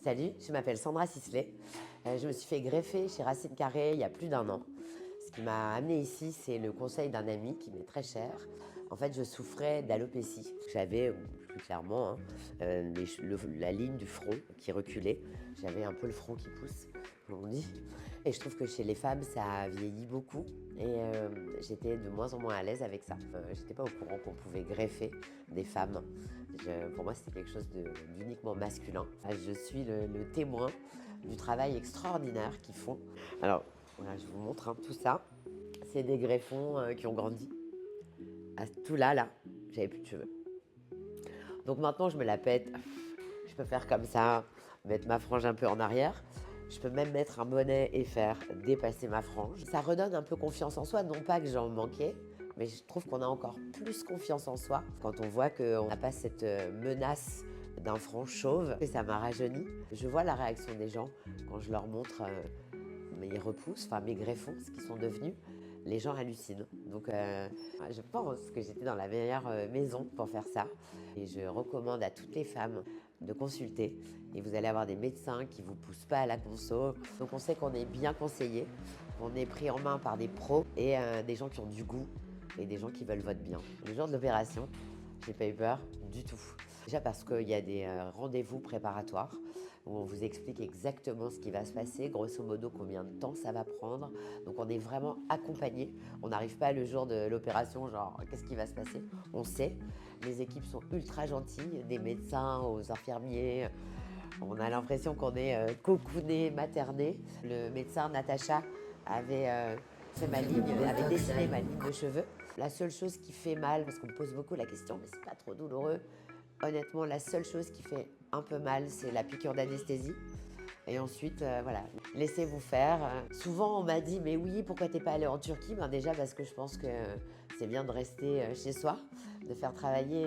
Salut, je m'appelle Sandra Sisley. Je me suis fait greffer chez Racine Carré il y a plus d'1 an. Ce qui m'a amenée ici, c'est le conseil d'un ami qui m'est très cher. En fait, je souffrais d'alopécie. J'avais, plus clairement, la ligne du front qui reculait. J'avais un peu le front qui pousse, comme on dit. Et je trouve que chez les femmes, ça vieillit beaucoup. Et j'étais de moins en moins à l'aise avec ça. J'étais pas au courant qu'on pouvait greffer des femmes. Pour moi, c'était quelque chose d'uniquement masculin. Je suis le témoin du travail extraordinaire qu'ils font. Alors, voilà, je vous montre tout ça. C'est des greffons qui ont grandi. À tout là, j'avais plus de cheveux. Donc maintenant, je me la pète. Je peux faire comme ça, mettre ma frange un peu en arrière. Je peux même mettre un bonnet et faire dépasser ma frange. Ça redonne un peu confiance en soi, non pas que j'en manquais, mais je trouve qu'on a encore plus confiance en soi quand on voit qu'on n'a pas cette menace d'un front chauve. Et ça m'a rajeuni. Je vois la réaction des gens quand je leur montre mes repousses, enfin mes greffons, ce qu'ils sont devenus. Les gens hallucinent. Donc je pense que j'étais dans la meilleure maison pour faire ça. Et je recommande à toutes les femmes de consulter. Et vous allez avoir des médecins qui ne vous poussent pas à la conso. Donc on sait qu'on est bien conseillé, qu'on est pris en main par des pros et des gens qui ont du goût et des gens qui veulent votre bien. Le jour de l'opération, j'ai pas eu peur du tout. Déjà parce qu'il y a des rendez-vous préparatoires où on vous explique exactement ce qui va se passer, grosso modo combien de temps ça va prendre. Donc on est vraiment accompagné. On n'arrive pas le jour de l'opération, genre qu'est-ce qui va se passer. On sait. Les équipes sont ultra gentilles, des médecins aux infirmiers. On a l'impression qu'on est cocooné, materné. Le médecin Natacha avait avait dessiné ma ligne de cheveux. La seule chose qui fait mal, parce qu'on me pose beaucoup la question, mais c'est pas trop douloureux. Honnêtement, la seule chose qui fait un peu mal, c'est la piqûre d'anesthésie. Et ensuite, voilà, laissez-vous faire. Souvent, on m'a dit, mais oui, pourquoi t'es pas allé en Turquie? Ben déjà parce que je pense que c'est bien de rester chez soi, de faire travailler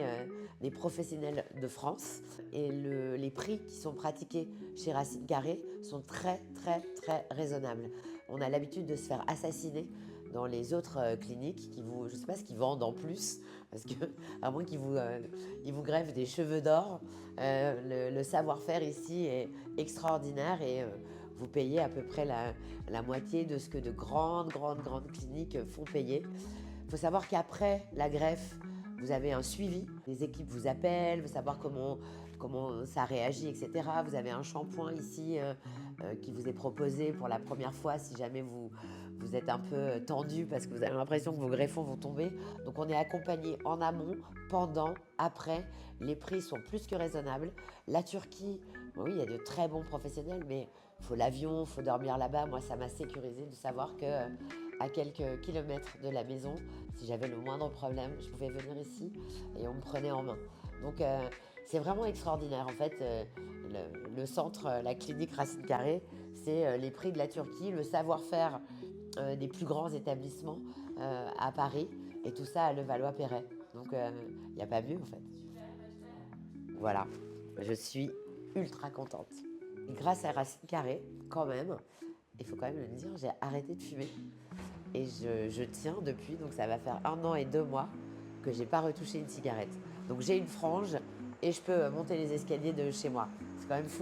des professionnels de France. Et les prix qui sont pratiqués chez Racine Carré sont très, très, très raisonnables. On a l'habitude de se faire assassiner dans les autres cliniques je ne sais pas ce qu'ils vendent en plus, parce que à moins ils vous greffent des cheveux d'or, le savoir-faire ici est extraordinaire et vous payez à peu près la moitié de ce que de grandes cliniques font payer. Il faut savoir qu'après la greffe, vous avez un suivi, les équipes vous appellent, veulent savoir comment ça réagit, etc. Vous avez un shampoing ici qui vous est proposé pour la première fois si jamais vous êtes un peu tendu parce que vous avez l'impression que vos greffons vont tomber. Donc on est accompagné en amont, pendant, après. Les prix sont plus que raisonnables. La Turquie, bon, oui, il y a de très bons professionnels, mais il faut l'avion, il faut dormir là-bas. Moi, ça m'a sécurisé de savoir que à quelques kilomètres de la maison, si j'avais le moindre problème, je pouvais venir ici et on me prenait en main. Donc c'est vraiment extraordinaire. En fait, le centre, la clinique Racine Carré, c'est les prix de la Turquie, le savoir-faire des plus grands établissements à Paris et tout ça à Levallois-Perret. Donc il n'y a pas mieux en fait. Voilà, je suis ultra contente. Et grâce à Racine Carré, quand même, il faut quand même le dire, j'ai arrêté de fumer. Et je tiens depuis, donc ça va faire 1 an et 2 mois que j'ai pas retouché une cigarette. Donc j'ai une frange et je peux monter les escaliers de chez moi. C'est quand même fou.